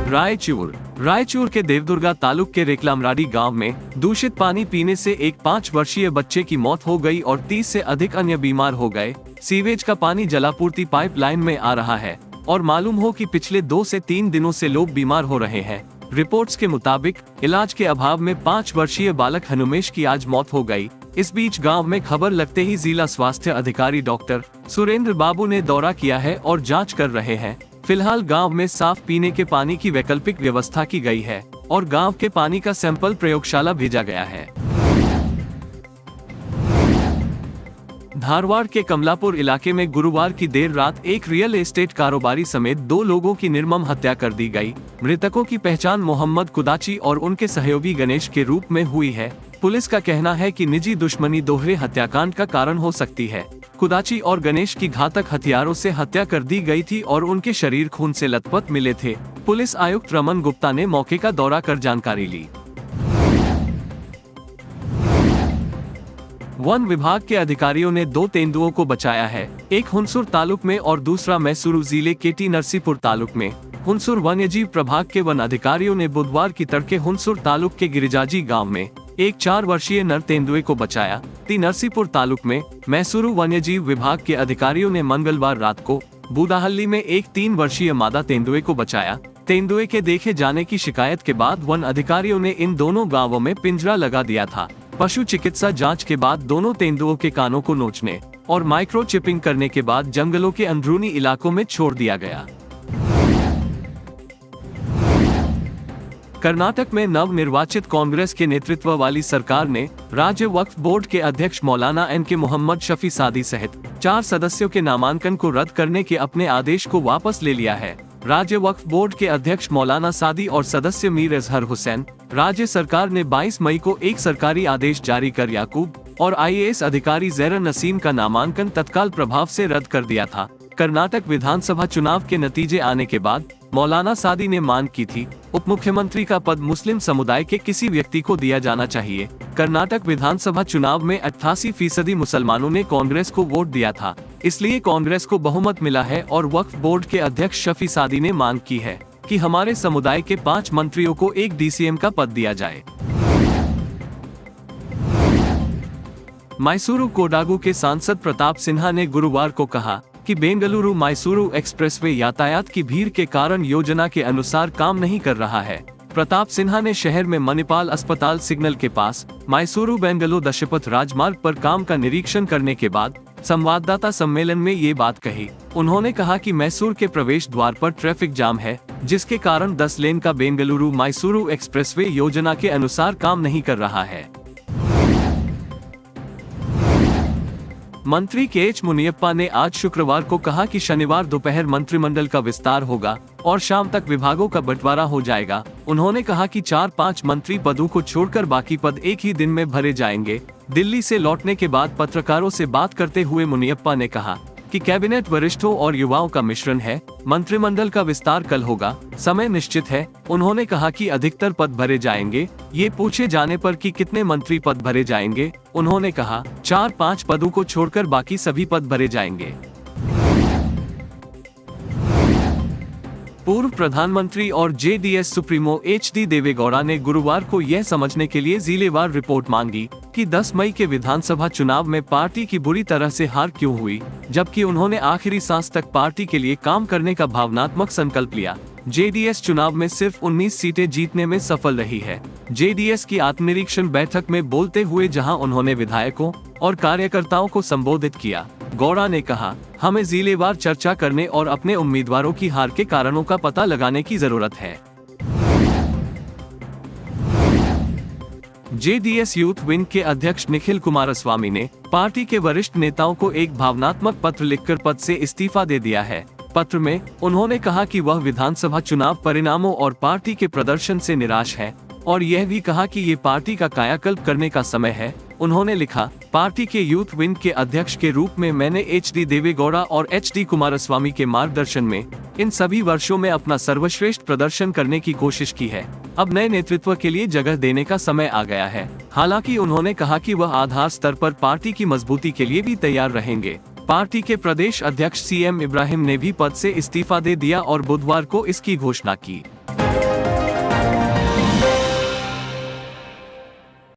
रायचूर के देवदुर्गा तालुक के रेकलामराडी गांव में दूषित पानी पीने से एक 5 वर्षीय बच्चे की मौत हो गई और 30 से अधिक अन्य बीमार हो गए। सीवेज का पानी जलापूर्ति पाइपलाइन में आ रहा है और मालूम हो कि पिछले 2 से 3 दिनों से लोग बीमार हो रहे हैं। रिपोर्ट्स के मुताबिक इलाज के अभाव में 5 वर्षीय बालक हनुमेश की आज मौत हो गई। इस बीच गांव में खबर लगते ही जिला स्वास्थ्य अधिकारी डॉक्टर सुरेंद्र बाबू ने दौरा किया है और जांच कर रहे हैं। फिलहाल गांव में साफ पीने के पानी की वैकल्पिक व्यवस्था की गई है और गांव के पानी का सैंपल प्रयोगशाला भेजा गया है। धारवाड़ के कमलापुर इलाके में गुरुवार की देर रात एक रियल एस्टेट कारोबारी समेत 2 लोगों की निर्मम हत्या कर दी गई। मृतकों की पहचान मोहम्मद कुदाची और उनके सहयोगी गणेश के रूप में हुई है। पुलिस का कहना है कि निजी दुश्मनी दोहरे हत्याकांड का कारण हो सकती है। कुदाची और गणेश की घातक हथियारों से हत्या कर दी गई थी और उनके शरीर खून से लथपथ मिले थे। पुलिस आयुक्त रमन गुप्ता ने मौके का दौरा कर जानकारी ली। वन विभाग के अधिकारियों ने 2 तेंदुओं को बचाया है, एक हुनसुर तालुक में और दूसरा मैसूरू जिले के टी नरसीपुर तालुक में। हुनसुर वन्यजीव प्रभाग के वन अधिकारियों ने बुधवार की तड़के हुनसुर तालुक के गिरिजाजी गांव में एक 4 वर्षीय नर तेंदुए को बचाया। टी नरसीपुर तालुक में मैसूरू वन्यजीव विभाग के अधिकारियों ने मंगलवार रात को बूदाहल्ली में एक 3 वर्षीय मादा तेंदुए को बचाया। तेंदुए के देखे जाने की शिकायत के बाद वन अधिकारियों ने इन दोनों गाँवों में पिंजरा लगा दिया था। पशु चिकित्सा जांच के बाद दोनों तेंदुओं के कानों को नोचने और माइक्रोचिपिंग करने के बाद जंगलों के अंदरूनी इलाकों में छोड़ दिया गया। कर्नाटक में नव निर्वाचित कांग्रेस के नेतृत्व वाली सरकार ने राज्य वक्फ बोर्ड के अध्यक्ष मौलाना एन.के. मोहम्मद शफी सादी सहित 4 सदस्यों के नामांकन को रद्द करने के अपने आदेश को वापस ले लिया है। राज्य वक्फ बोर्ड के अध्यक्ष मौलाना सादी और सदस्य मीर अजहर हुसैन, राज्य सरकार ने 22 मई को एक सरकारी आदेश जारी कर याकूब और IAS अधिकारी ज़ैरा नसीम का नामांकन तत्काल प्रभाव से रद्द कर दिया था। कर्नाटक विधानसभा चुनाव के नतीजे आने के बाद मौलाना सादी ने मांग की थी, उप मुख्यमंत्री का पद मुस्लिम समुदाय के किसी व्यक्ति को दिया जाना चाहिए। कर्नाटक विधानसभा चुनाव में 88% मुसलमानों ने कांग्रेस को वोट दिया था, इसलिए कांग्रेस को बहुमत मिला है और वक्फ बोर्ड के अध्यक्ष शफी सादी ने मांग की है कि हमारे समुदाय के 5 मंत्रियों को एक DCM का पद दिया जाए। मैसूरू कोडागु के सांसद प्रताप सिन्हा ने गुरुवार को कहा कि बेंगलुरु मैसूरू एक्सप्रेसवे यातायात की भीड़ के कारण योजना के अनुसार काम नहीं कर रहा है। प्रताप सिन्हा ने शहर में मणिपाल अस्पताल सिग्नल के पास मैसूरू बेंगलुरु दशपथ राजमार्ग पर काम का निरीक्षण करने के बाद संवाददाता सम्मेलन में ये बात कही। उन्होंने कहा कि मैसूर के प्रवेश द्वार पर ट्रैफिक जाम है, जिसके कारण 10 लेन का बेंगलुरु मैसूरू एक्सप्रेसवे योजना के अनुसार काम नहीं कर रहा है। मंत्री के.एच. मुनियप्पा ने आज शुक्रवार को कहा कि शनिवार दोपहर मंत्रिमंडल का विस्तार होगा और शाम तक विभागों का बंटवारा हो जाएगा। उन्होंने कहा कि 4-5 मंत्री पदों को छोड़कर बाकी पद एक ही दिन में भरे जाएंगे। दिल्ली से लौटने के बाद पत्रकारों से बात करते हुए मुनियप्पा ने कहा कि कैबिनेट वरिष्ठों और युवाओं का मिश्रण है। मंत्रिमंडल का विस्तार कल होगा, समय निश्चित है। उन्होंने कहा कि अधिकतर पद भरे जाएंगे। ये पूछे जाने पर कि कितने मंत्री पद भरे जाएंगे, उन्होंने कहा 4-5 पदों को छोड़कर बाकी सभी पद भरे जाएंगे। पूर्व प्रधानमंत्री और JDS सुप्रीमो HD देवेगौड़ा ने गुरुवार को यह समझने के लिए जिलेवार रिपोर्ट मांगी कि 10 मई के विधानसभा चुनाव में पार्टी की बुरी तरह से हार क्यों हुई, जबकि उन्होंने आखिरी सांस तक पार्टी के लिए काम करने का भावनात्मक संकल्प लिया। JDS चुनाव में सिर्फ 19 सीटें जीतने में सफल रही है। JDS की आत्मनिरीक्षण बैठक में बोलते हुए जहां उन्होंने विधायकों और कार्यकर्ताओं को संबोधित किया, गौड़ा ने कहा, हमें जिलेवार चर्चा करने और अपने उम्मीदवारों की हार के कारणों का पता लगाने की जरूरत है। JDS यूथ विंग के अध्यक्ष निखिल कुमारस्वामी ने पार्टी के वरिष्ठ नेताओं को एक भावनात्मक पत्र लिखकर पद से इस्तीफा दे दिया है। पत्र में उन्होंने कहा कि वह विधानसभा चुनाव परिणामों और पार्टी के प्रदर्शन से निराश है और यह भी कहा कि ये पार्टी का कायाकल्प करने का समय है। उन्होंने लिखा, पार्टी के यूथ विंग के अध्यक्ष के रूप में मैंने HD देवेगौड़ा और HD कुमारस्वामी के मार्गदर्शन में इन सभी वर्षों में अपना सर्वश्रेष्ठ प्रदर्शन करने की कोशिश की है। अब नए नेतृत्व के लिए जगह देने का समय आ गया है। हालांकि उन्होंने कहा कि वह आधार स्तर पर पार्टी की मजबूती के लिए भी तैयार रहेंगे। पार्टी के प्रदेश अध्यक्ष CM इब्राहिम ने भी पद से इस्तीफा दे दिया और बुधवार को इसकी घोषणा की।